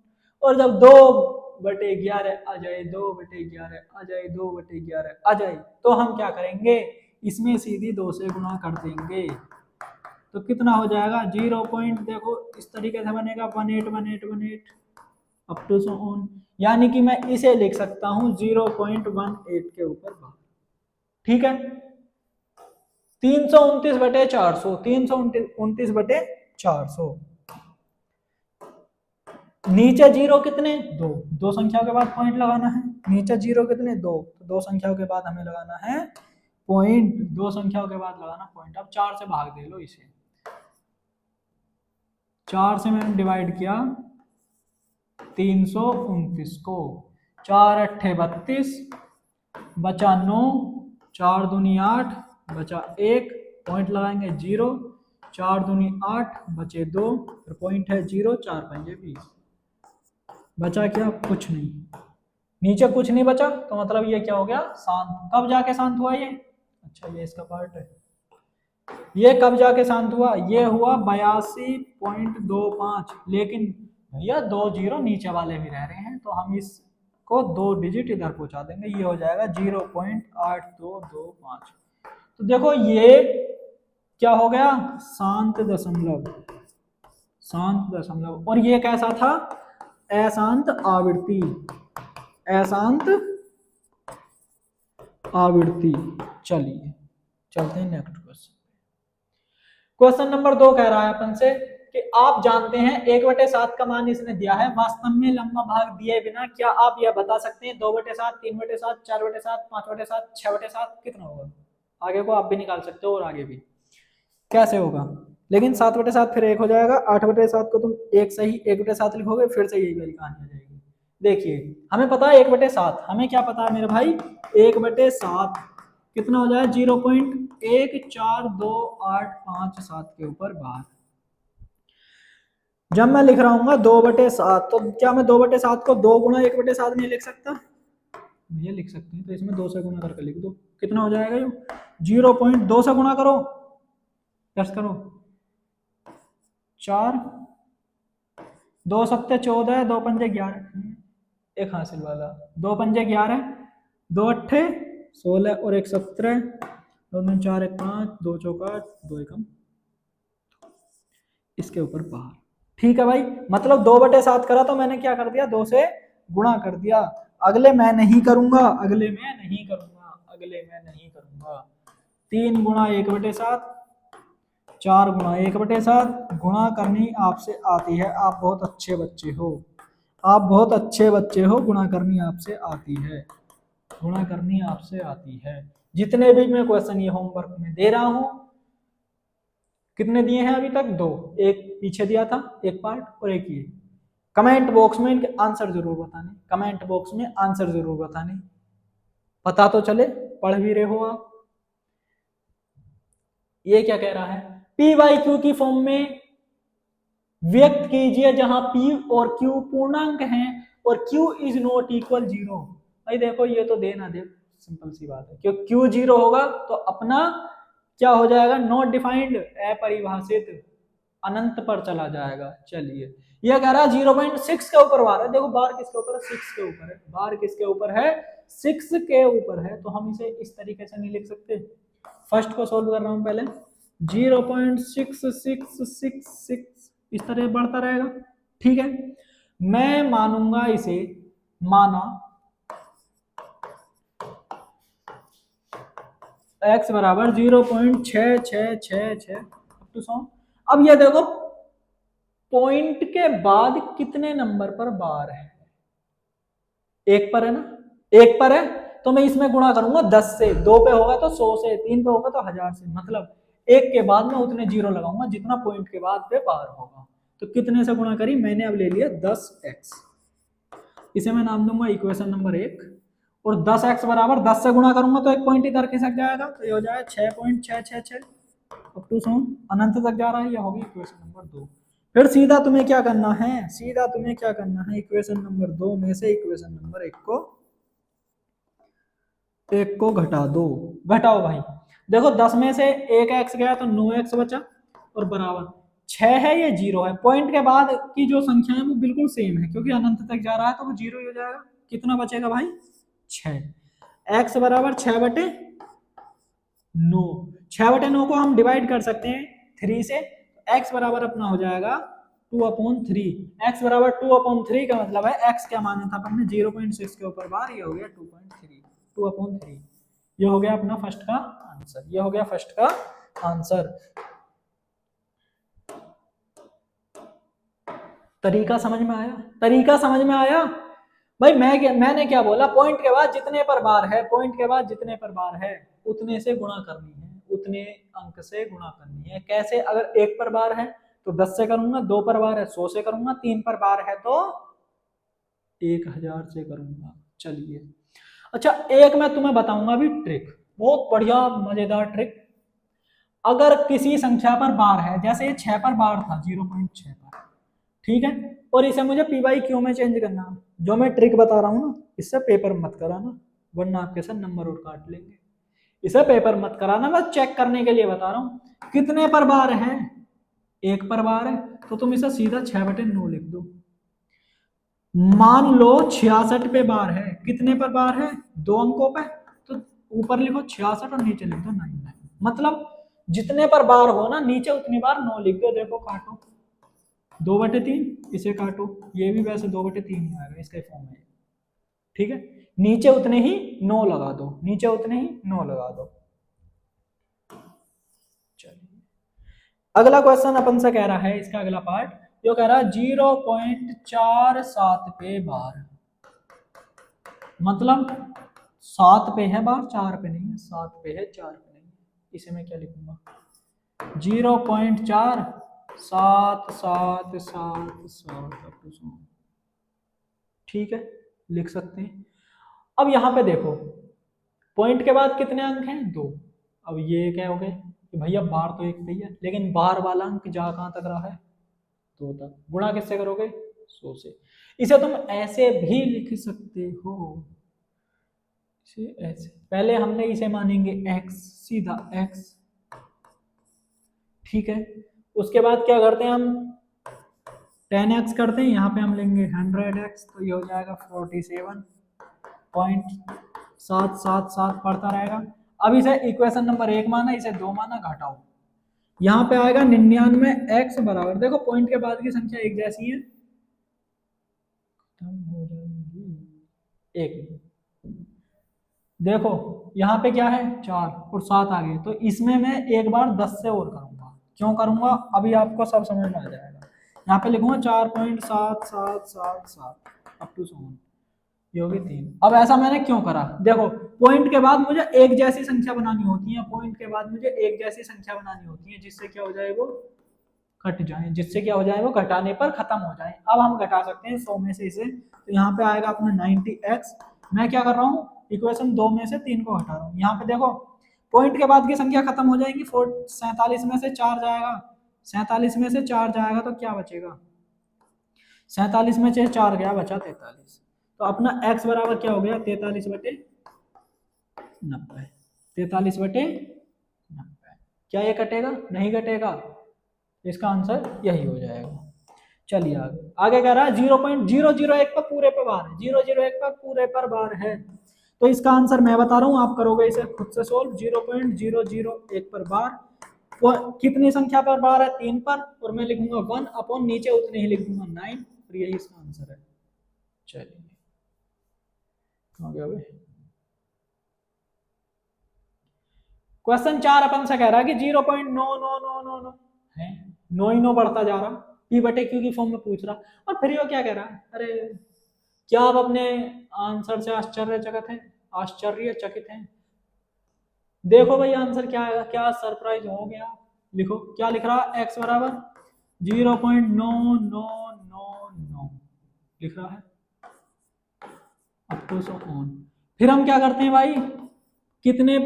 S1: और जब 2/11 आ जाए, 2/11 आ जाए, 2/11 आ जाए, तो हम क्या करेंगे, इसमें सीधी 2 से गुणा कर देंगे। तो कितना हो जाएगा 0. देखो इस तरीके से बनेगा 181818 अप टू सो ऑन, यानी कि मैं इसे लिख सकता हूं 0.18 के ऊपर भाग। ठीक है, 329/400, 329/400। नीचे जीरो कितने? दो, दो संख्याओं के बाद पॉइंट लगाना है। नीचे जीरो कितने? दो, तो दो संख्याओं के बाद हमें लगाना है पॉइंट, दो संख्याओं के बाद लगाना पॉइंट। अब 4 से भाग दे लो इसे, 4 से मैंने डिवाइड किया 329 को, 4 अट्ठे 32, बचा 9, 4 दूनी 8, बचा 1, पॉइंट लगाएंगे 0, 4 दूनी 8, बचे 2, फिर पॉइंट है 0, 4 पंजे 20, बचा क्या? कुछ नहीं, नीचे कुछ नहीं बचा, तो मतलब ये क्या हो गया? शांत। कब जाके शांत हुआ ये? अच्छा ये इसका पार्ट है, ये कब जाके शांत हुआ? ये हुआ 82.25, लेकिन भैया 2 जीरो नीचे वाले भी रह रहे हैं, तो हम इसको 2 डिजिट इधर पहुंचा देंगे, ये हो जाएगा 0.8225। तो देखो ये क्या हो गया? शांत दशमलव, शांत दशमलव। और ये कैसा था? अशांत आवृत्ति, अशांत आवृत्ति। चलिए चलते हैं नेक्स्ट क्वेश्चन। क्वेश्चन नंबर 2 कह रहा है अपन से कि आप जानते हैं 1/7 का मान इसने दिया है, वास्तव में लंबा भाग दिए बिना क्या आप यह बता सकते हैं 2/7, 3/7, 4/7, 5/7, 6/7 कितना होगा? आगे को आप भी निकाल सकते हो और आगे भी कैसे होगा, लेकिन 7/7 फिर 1 हो जाएगा, 8/7 को तुम एक सही 1/7 लिखोगे, फिर से यही वाली कहानी आ जाएगी। देखिए हमें पता है 1/7, हमें क्या पता है मेरे भाई? 1/7 कितना हो जाए? 0.14285 के ऊपर बार। जब मैं लिख रहा हूँ 2/7, तो क्या मैं 2/7 को 2 गुणा 1/7 नहीं लिख सकता? भैया लिख सकते हैं, तो इसमें 2 से गुणा करके लिख दो, कितना हो जाएगा? ये 0.2 से गुणा करो, प्लस करो 4, 2 सत्ते 14, 2 पंजे 11, एक हासिल वाला, 2 पंजे 11, 2 अट्ठे 16 और 1 17, 2 दूनी 4, 1 5, 2 चौक 8, 2 एकम, इसके ऊपर बाहर। ठीक है भाई, मतलब 2/7 करा तो मैंने क्या कर दिया? 2 से गुणा कर दिया। अगले मैं नहीं करूंगा, अगले मैं नहीं करूंगा, अगले मैं नहीं करूंगा। 3 गुणा 1/7, 4 गुणा 1/7, गुणा करनी आपसे आती है, आप बहुत अच्छे बच्चे हो, आप बहुत अच्छे बच्चे हो, गुणा करनी आपसे आती है, गुणा करनी आपसे आती है। जितने भी मैं क्वेश्चन ये होमवर्क में दे रहा हूं, कितने दिए हैं अभी तक? 2, एक पीछे दिया था एक पार्ट और एक ये। कमेंट बॉक्स में इनके आंसर जरूर बताने, कमेंट बॉक्स में आंसर जरूर बताने, पता तो चले पढ़ भी रहे हो आप। ये क्या कह रहा है, पी बाई क्यू की फॉर्म में व्यक्त कीजिए जहां पी और क्यू पूर्णांक हैं और Q is not equal zero. भाई देखो ये तो दे ना दे सिंपल सी बात है, क्योंकि क्यू जीरो होगा तो अपना क्या हो जाएगा, नॉट डिफाइंड, अपरिभाषित, अनंत पर चला जाएगा। चलिए ये कह रहा है 0.6 के ऊपर बार है, देखो बार किसके ऊपर है, 6 के ऊपर है, बार किसके ऊपर है, 6 के ऊपर है, तो हम इसे इस तरीके से नहीं लिख सकते। फर्स्ट को सोल्व कर रहा हूं पहले, 0.6666 इस तरह बढ़ता रहेगा, ठीक है। मैं मानूंगा इसे, माना x बराबर 0.6666। अब ये देखो पॉइंट के बाद कितने नंबर पर बार है, एक पर है ना, एक पर है, तो मैं इसमें गुणा करूंगा 10 से, 2 पे होगा तो 100 से, 3 पे होगा तो 1000 से, मतलब एक के बाद में उतने जीरो लगाऊंगा जितना पॉइंट के बाद पे बार होगा। तो कितने से गुणा करी, मैंने अब ले लिया 10x, इसे मैं नाम दूंगा इक्वेशन नंबर 1। और 10x बराबर 10 से गुणा करूंगा तो एक पॉइंट इधर खिसक जाएगा, तो ये हो जाएगा 6.666 अप टू अनंत तक जा रहा है, ये होगी इक्वेशन नंबर 2। फिर सीधा तुम्हें क्या करना है, सीधा तुम्हें क्या करना है, इक्वेशन नंबर 2 में से इक्वेशन नंबर 1 को घटा दो, घटाओ भाई। देखो 10 में से एक एक्स गया तो 9x बचा, और बराबर 6 है, ये 0 है, पॉइंट के बाद की जो संख्या है वो बिल्कुल सेम है, क्योंकि अनंत तक जा रहा है तो वो 0 ही हो जाएगा। कितना बचेगा भाई, 6, x बराबर 6/9, 6/9 को हम डिवाइड कर सकते हैं 3 से, x बराबर अपना हो जाएगा 2/3, x बराबर 2/3 का मतलब है x क्या माना था अपन ने 0.6 के ऊपर बार, ये हो गया 2.3, 2/3, ये हो गया अपना फर्स्ट का आंसर, ये हो गया फर्स्ट का आंसर। तरीका समझ में आया, तरीका समझ में आया भाई। मैंने क्या बोला, पॉइंट के बाद जितने पर बार है, पॉइंट के बाद जितने पर बार है उतने से गुणा करनी है, उतने अंक से गुणा करनी है। कैसे, अगर 1 पर बार है तो 10 से करूंगा, 2 पर बार है 100 से करूंगा, 3 पर बार है तो 1000 से करूंगा। चलिए अच्छा, एक मैं तुम्हें बताऊंगा अभी ट्रिक, बहुत बढ़िया मजेदार ट्रिक। अगर किसी संख्या पर बार है, जैसे ये 6 पर बार था 0.6 पर, ठीक है, और इसे मुझे पी बाई क्यू में चेंज करना, जो मैं ट्रिक बता रहा हूं ना, इससे पेपर मत कराना वरना आपके साथ नंबर और काट लेंगे। इसे पेपर मत कराना, बस चेक करने के लिए बता रहा हूं। कितने पर बार है, 1 पर बार है, तो तुम इसे सीधा 6/9 लिख दो। मान लो 66 पे बार है, कितने पर बार है, 2 अंकों पे, तो ऊपर लिखो 66 और नीचे लिख दो 99, मतलब जितने पर बार हो ना नीचे उतनी बार 9 लिख दो। देखो काटो, 2/3, इसे काटो, ये भी वैसे 2/3 ही आएगा, इसका फॉर्म है, ठीक है। नीचे उतने ही 9 लगा दो, नीचे उतने ही 9 लगा दो। चलिए अगला क्वेश्चन अपन से कह रहा है, इसका अगला पार्ट जो कह रहा है 0.47 पे बार, मतलब 7 पे है बार, 4 पे नहीं है, 7 पे है 4 पे नहीं है। इसे मैं क्या लिखूंगा, 0.4777, ठीक है, लिख सकते हैं। अब यहां पे देखो पॉइंट के बाद कितने अंक हैं, 2। अब ये क्या हो गए कि भैया बार तो एक पे ही है, लेकिन बार वाला अंक जा कहां तक रहा है, 2 तक। गुणा किससे करोगे, 100 से। इसे तुम ऐसे भी लिख सकते हो, इसे ऐसे, पहले हमने इसे मानेंगे x, सीधा x, ठीक है। उसके बाद क्या करते हैं हम, 10x करते हैं, यहाँ पे हम लेंगे 100x, तो ये हो जाएगा 47.777 पड़ता रहेगा। अब इसे इक्वेशन नंबर 1 माना, इसे 2 माना, घटाओ, यहाँ पे आएगा 99x बराबर, देखो पॉइंट के बाद की संख्या एक जैसी है, एक, देखो यहाँ पे क्या है 4 और 7 आ गए, तो इसमें मैं एक बार 10 से और करूंगा। क्यों करूंगा, अभी आपको सब समझ में आ जाएगा। यहाँ पे लिखूंगा 4.7777 अप टू 7, ये होगी 3। अब ऐसा मैंने क्यों करा, देखो पॉइंट के बाद मुझे एक जैसी संख्या बनानी होती है, पॉइंट के बाद मुझे एक जैसी संख्या बनानी होती है, जिससे क्या हो जाए वो घट जाए, जिससे क्या हो जाए वो घटाने पर खत्म हो जाए। अब हम घटा सकते हैं 100 में से इसे, तो यहाँ पे आएगा अपना 90x। मैं क्या कर रहा हूँ, इक्वेशन 2 में से 3 को हटा रहा हूँ। यहाँ पे देखो पॉइंट के बाद की संख्या खत्म हो जाएगी। 47 में से 4 जाएगा, 47 में से 4 जाएगा तो क्या बचेगा, 47 में से 4 गया, बचा 43। तो अपना x बराबर क्या हो गया, 43/90। 43/90। क्या ये कटेगा, नहीं कटेगा, इसका आंसर यही हो जाएगा। चलिए आगे, आगे कह रहा है 0.001 पर पूरे पर बार है, 001 पर पूरे पर बार है, तो इसका आंसर मैं बता रहा हूं, आप करोगे इसे खुद से सोल्व। 0.001 पर बार, वो कितनी संख्या पर बार है, 3 पर, और मैं लिखूंगा 1 अपॉन नीचे उतने ही लिख दूंगा 9, और यही इसका आंसर है। चलिए हो गया भाई। क्वेश्चन 4 अपन से कह रहा है कि 0.9999 है, 9 ही 9 बढ़ता जा रहा, पी बटे क्यू की फॉर्म में पूछ रहा, और फिर ये क्या कह रहा है, अरे क्या आप अपने आंसर से आश्चर्यचकित हैं, आश्चर्यचकित हैं? देखो भाई आंसर क्या आएगा, क्या सरप्राइज हो गया, लिखो क्या लिख रहा है, x बराबर 0.9999 लिख रहा है, अप टू सो ऑन। फिर हम क्या करते हैं भाई, कितने,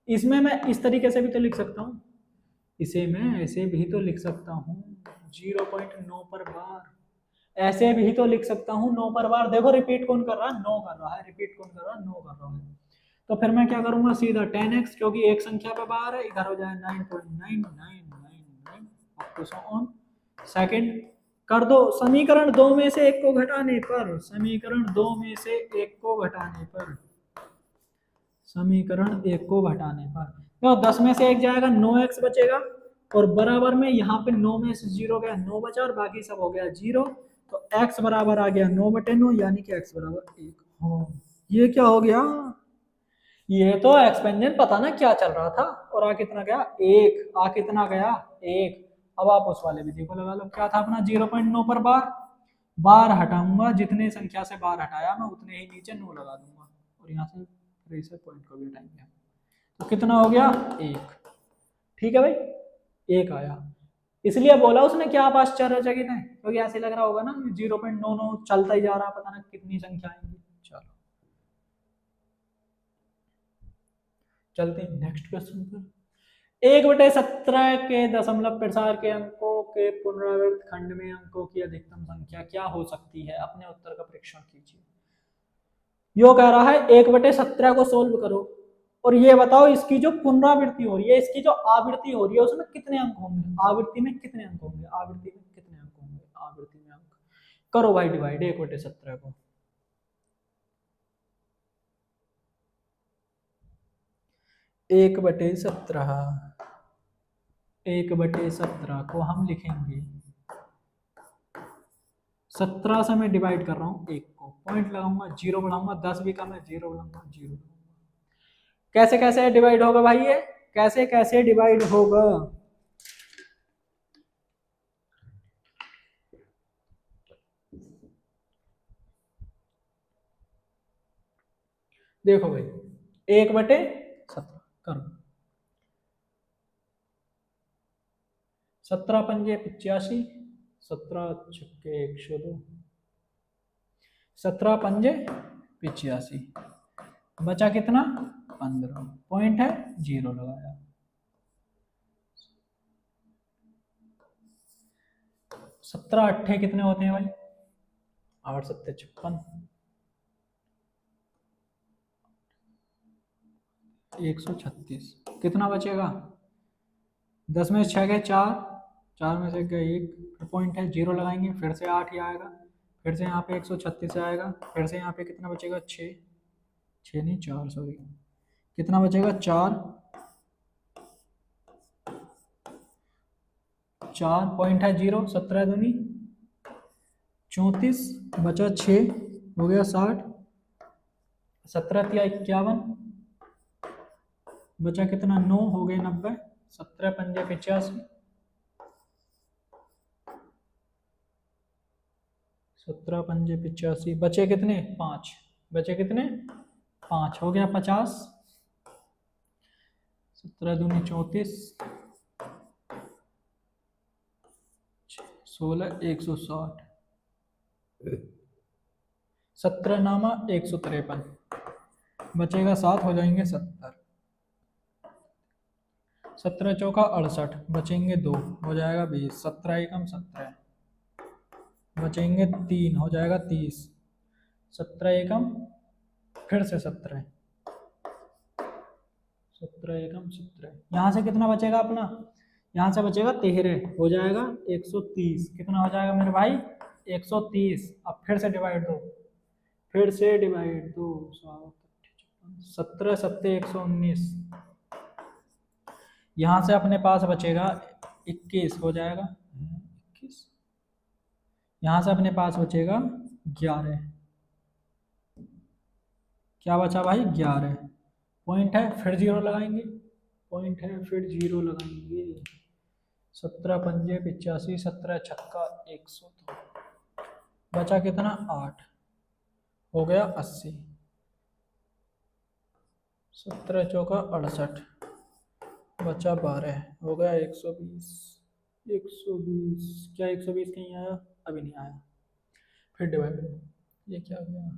S1: इसमें मैं इस तरीके से भी तो लिख सकता हूँ, इसे मैं ऐसे भी तो लिख सकता हूँ 0.9 पर बार, ऐसे भी तो लिख सकता हूँ 9 पर बार। देखो रिपीट कौन कर रहा है, 9 कर रहा है, रिपीट कौन कर रहा है, 9 कर रहा है। तो फिर मैं क्या करूंगा, सीधा 10x, क्योंकि एक संख्या पे बार है, इधर हो जाए 9.9999 up to so on. Second कर दो, समीकरण 2 में से एक को घटाने पर, समीकरण 2 में से एक को घटाने पर, समीकरण 1 को घटाने पर, तो 10 में से 1 जाएगा, 9x बचेगा, और बराबर में यहाँ पे 9 में से 0 गया, 9 बचा, और बाकी सब हो गया 0, तो x बराबर आ गया 9/9, यानी कि x बराबर 1 हो। ये क्या हो गया, ये तो एक्सपेंशन पता ना क्या चल रहा था, और आ कितना गया, 1, आ कितना गया, 1। अब आप उस वाले विधि को लगा लो, क्या था अपना 0.9 पर बार, बार हटाऊंगा, जितने संख्या से बार हटाया मैं उतने ही नीचे 9 लगा दूंगा, और यहाँ से फिर इसे पॉइंट को भी हटाएंगे, तो कितना हो गया, 1। ठीक है भाई, 1 आया, इसलिए बोला उसने क्या आप आश्चर्यचकित हैं, क्योंकि ऐसे लग रहा होगा ना 0.99 चलता ही जा रहा, पता ना कितनी संख्या आएंगी। चलो चलते हैं नेक्स्ट क्वेश्चन पर। 1/17 के दशमलव प्रसार के अंकों के पुनरावृत्त खंड में अंकों की अधिकतम संख्या क्या हो सकती है, अपने उत्तर का परीक्षण कीजिए। यो कह रहा है 1/17 को सोल्व करो, और ये बताओ इसकी जो पुनरावृत्ति हो रही है, इसकी जो आवृत्ति हो रही है, उसमें कितने अंक होंगे, आवृत्ति में कितने अंक होंगे, आवृत्ति में कितने अंक होंगे, आवृत्ति में अंक करो भाई डिवाइड 1/17 को। 1/17, 1/17 को हम लिखेंगे, 17 से मैं डिवाइड कर रहा हूँ 1 को, पॉइंट लगाऊंगा, 0 बढ़ाऊंगा, 10 भी कम है, 0 बढ़ाऊंगा, 0। कैसे कैसे डिवाइड होगा भाई, ये कैसे कैसे डिवाइड होगा, देखो भाई 1/17 करो, 17 पंजे 85, 17 छक्के 102, 17 पंजे 85, बचा कितना 15, पॉइंट है 0 लगाया। 17 अट्ठे कितने होते हैं भाई, 8 7 56, 136, कितना बचेगा, 10 में से 6 गए 4, 4 में से गए 1, पॉइंट है 0 लगाएंगे, फिर से 8 ही आएगा, फिर से यहाँ पे 136 आएगा, फिर से यहाँ पे कितना बचेगा 6, 6 नहीं 4 सॉरी, कितना बचेगा 4, 4 पॉइंट है 0, 17 दूनी 34, बचा 6, हो गया 60, 17 तिया 51, बचा कितना 9, हो गए 90, 17 पंजे 85, 17 पंजे 85, बचे कितने 5, बचे कितने 5, हो गया 50, 17 दूनी 34, 16 160, 17 नामा 153, बचेगा 7, हो जाएंगे 70। 17 चौका 68, बचेंगे 2, हो जाएगा 20, 17 एकम 17, बचेंगे 3, हो जाएगा 30, 17 एकम फिर से 17, 17 एकम 17, यहाँ से कितना बचेगा अपना, यहाँ से बचेगा 13, हो जाएगा 130, कितना हो जाएगा मेरे भाई 130। अब फिर से डिवाइड दो, फिर से डिवाइड दो, 17 सत्ते 119, यहाँ से अपने पास बचेगा 21, हो जाएगा 21, यहाँ से अपने पास बचेगा 11, क्या बचा भाई 11, पॉइंट है फिर जीरो लगाएंगे, पॉइंट है फिर जीरो लगाएंगे, 17 पंजे 85, 17 छक्का 102, बचा कितना 8, हो गया 80, 17 चौका 68, बचा 12, हो गया 120, 120, क्या 120 कहीं आया, अभी नहीं आया, फिर डिवाइड, ये क्या गया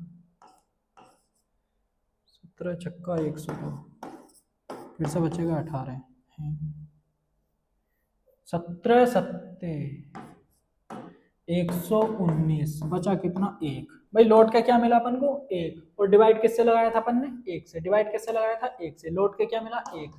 S1: 17 छक्का 102, फिर से बचेगा 18, 17 सत्ते 119, बचा कितना 1, भाई लौट के क्या मिला अपन को 1, और डिवाइड किससे लगाया था अपन ने 1 से, डिवाइड किससे लगाया था 1 से, लौट के क्या मिला 1,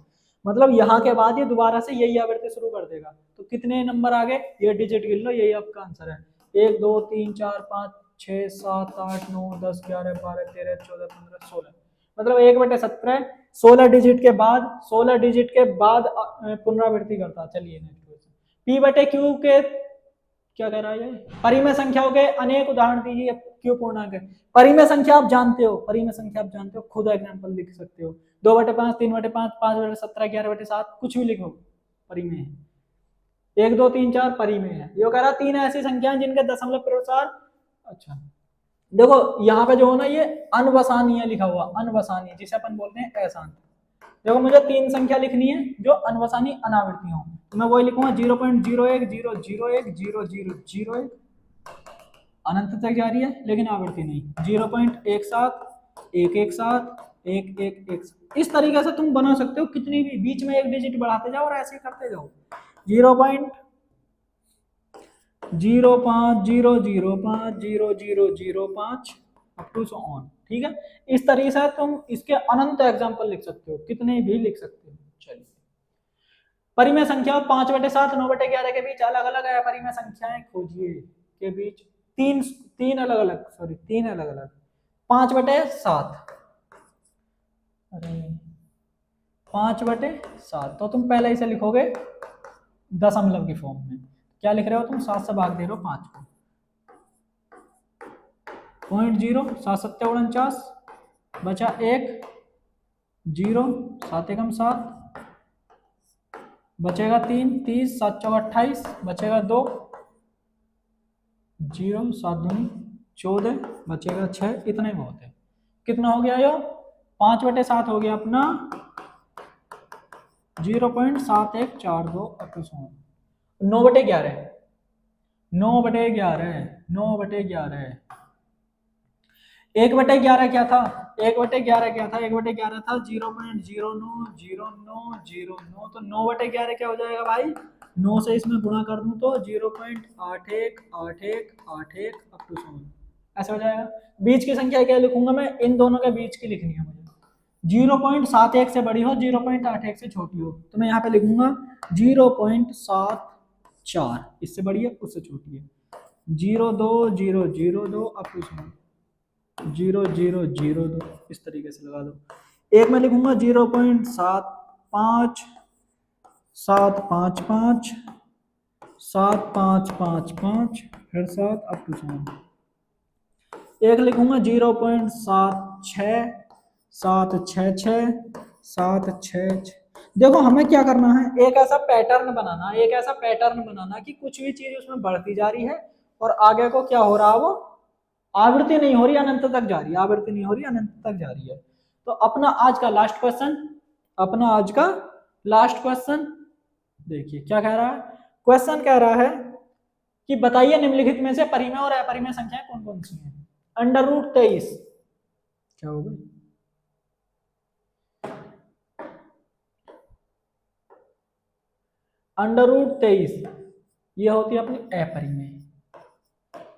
S1: मतलब यहाँ के बाद ये दोबारा से यही आवृत्ति शुरू कर देगा। तो कितने नंबर आ गए, ये डिजिट गिन लो, यही आपका आंसर है, 1 2 3 4 5 6 7 8 9 10 11 12 13 14 15 16, मतलब 1/17 16 डिजिट के बाद, 16 डिजिट के बाद पुनरावृत्ति करता। चलिए नेक्स्ट क्वेश्चन, पी बटे क्यू के क्या कह रहा है, परिमेय संख्याओं के अनेक उदाहरण दीजिए, क्यों पूर्णांक है, परिमेय संख्या आप जानते हो, परिमेय संख्या आप जानते हो, खुद एग्जांपल लिख सकते हो, 2/5 3/5 5/17 11/7 कुछ भी लिखो, परिमेय है, 1 2 3 4 परिमेय है, ये कह रहा 3 ऐसी संख्याएं जिनके दशमलव प्रसार, अच्छा देखो यहाँ पे जो है ना ये अनवसानीय लिखा हुआ, अनवसानीय जिसे अपन बोलते हैं अशांत, देखो मुझे 3 संख्या लिखनी है जो अनवसानी अनावृत्ति हो, तो मैं वही लिखूंगा 0.01 अनंत तक जा रही है लेकिन आवृत्ति नहीं, 0.17 117 इस तरीके से तुम बना सकते हो, कितनी भी बीच में एक डिजिट बढ़ाते जाओ और ऐसे करते जाओ, 0.0500050005 अप टू सो ऑन, ठीक है, इस तरीके से तुम इसके अनंत एग्जांपल लिख सकते हो, कितने भी लिख सकते हो। चलिए परिमेय संख्या 5/7 9/11 के बीच अलग अलग है, परिमेय संख्याएं खोजिए के बीच तीन तीन अलग अलग, सॉरी 3 अलग अलग, 5/7, अरे 5/7, तो तुम पहले इसे लिखोगे दशमलव की फॉर्म में, क्या लिख रहे हो तुम 7 से भाग दे रहे हो 5 को, 0.0 7 7 49, बचा 1 0 7 एकम 7, बचेगा 3 30 7 चौक 28, बचेगा 2 0 7 दूनी 14, बचेगा 6, इतना ही बहुत है, कितना हो गया यो 5/7 हो गया अपना 0.7142 अप्रसोन, 9/11 9/11 9/11 1/11 क्या था, 1/11 क्या था, 1/11 था 0.090909, तो 9/11 क्या हो जाएगा भाई, 9 से इसमें गुणा कर दूं तो 0.818181 अप्रसोन, ऐसे हो जाएगा। बीच की संख्या क्या लिखूंगा मैं, इन दोनों के बीच की लिखनी है मुझे, 0.71 से बड़ी हो 0.81 से छोटी हो, तो मैं यहाँ पे लिखूंगा 0.74, इससे बड़ी है उससे छोटी है, 02002 अप्रसोन 0002, इस तरीके से लगा दो। एक मैं लिखूंगा 0.75 755 7555 फिर 7 अप टू 7, एक लिखूंगा 0.76 766 766। देखो हमें क्या करना है, एक ऐसा पैटर्न बनाना, एक ऐसा पैटर्न बनाना कि कुछ भी चीज उसमें बढ़ती जा रही है और आगे को क्या हो रहा है, वो आवृत्ति नहीं हो रही, अनंत तक जा रही है, आवृत्ति नहीं हो रही, अनंत तक जा रही है। तो अपना आज का लास्ट क्वेश्चन, अपना आज का लास्ट क्वेश्चन देखिए क्या कह रहा है, क्वेश्चन कह रहा है कि बताइए निम्नलिखित में से परिमेय और अपरिमेय संख्याएं कौन कौन सी हैं। √23 क्या होगा, अंडर रूट 23 ये होती है अपनी अपरिमेय,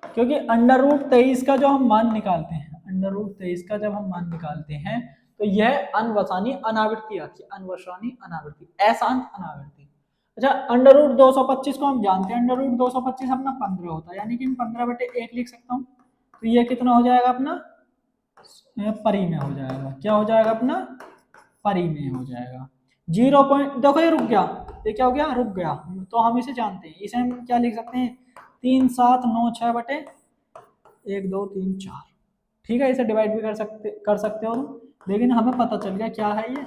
S1: क्योंकि अंडर रूट 23 का जो हम मान निकालते हैं, अंडर रूट 23 का जब हम मान निकालते हैं तो यह अनवसानी अनावृत्ति आती है, अनवसानी अनावृत्ति, अशांत अनावृत्ति। अच्छा, अंडर रूट 225 को हम जानते हैं, अंडर रूट 225 अपना 15 होता है, यानी कि 15/1 लिख सकता हूँ। तो ये कितना हो जाएगा अपना, परिमेय हो जाएगा। क्या हो जाएगा अपना, परिमेय हो जाएगा। 0 पॉइंट, देखो ये रुक गया, ये क्या हो गया, रुक गया। तो हम इसे जानते हैं, इसे हम क्या लिख सकते हैं, 3 7 9 6/1 2 3 4। ठीक है, इसे डिवाइड भी कर सकते हो तुम, लेकिन हमें पता चल गया क्या है ये,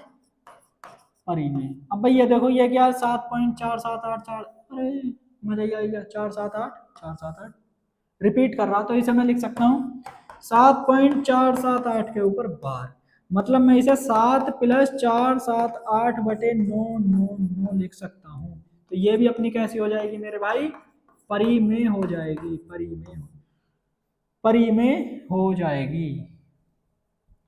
S1: परिमेय। अब भाई ये देखो ये क्या है, 7.4784, अरे मजा ही आ गया, 478 रिपीट कर रहा, तो इसे मैं लिख सकता हूँ 7.478 के ऊपर बार, मतलब मैं इसे 7 + 478/999 लिख सकता हूँ। तो ये भी अपनी कैसी हो जाएगी मेरे भाई, परिमेय हो जाएगी, परिमेय हो जाएगी।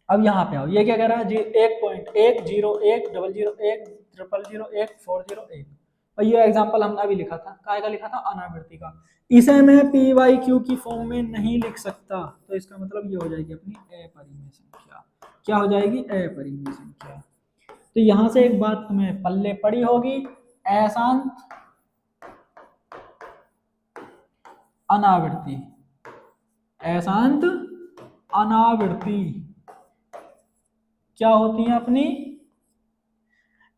S1: अब यहाँ पे आओ, ये क्या कह रहा है जी, 1.101001001001401, और ये एग्जांपल हमने अभी लिखा था, काय का लिखा था, अनावृत्ति का। इसे मैं पी वाई क्यू की फॉर्म में नहीं लिख सकता, तो इसका मतलब ये हो जाएगी अपनी अपरिमेय संख्या। क्या हो जाएगी, अपरिमेय संख्या। तो यहां से एक बात तुम्हें पल्ले पड़ी होगी, अशांत अनावृत्ति, अशांत अनावृत्ति क्या होती है अपनी,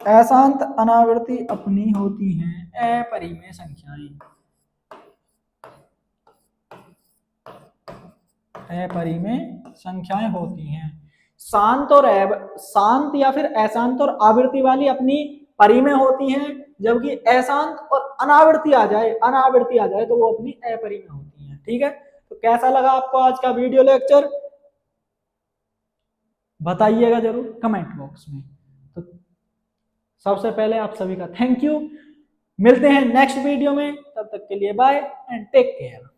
S1: अशांत अनावृत्ति अपनी होती हैं अपरिमेय संख्याएं, अपरिमेय संख्याएं होती हैं। शांत या फिर अशांत और आवृत्ति वाली अपनी परिमेय होती हैं, जबकि अशांत और अनावृत्ति आ जाए तो वो अपनी अपरिमेय होती हैं। ठीक है, तो कैसा लगा आपको आज का वीडियो लेक्चर, बताइएगा जरूर कमेंट बॉक्स में। तो सबसे पहले आप सभी का थैंक यू, मिलते हैं नेक्स्ट वीडियो में, तब तक के लिए बाय एंड टेक केयर।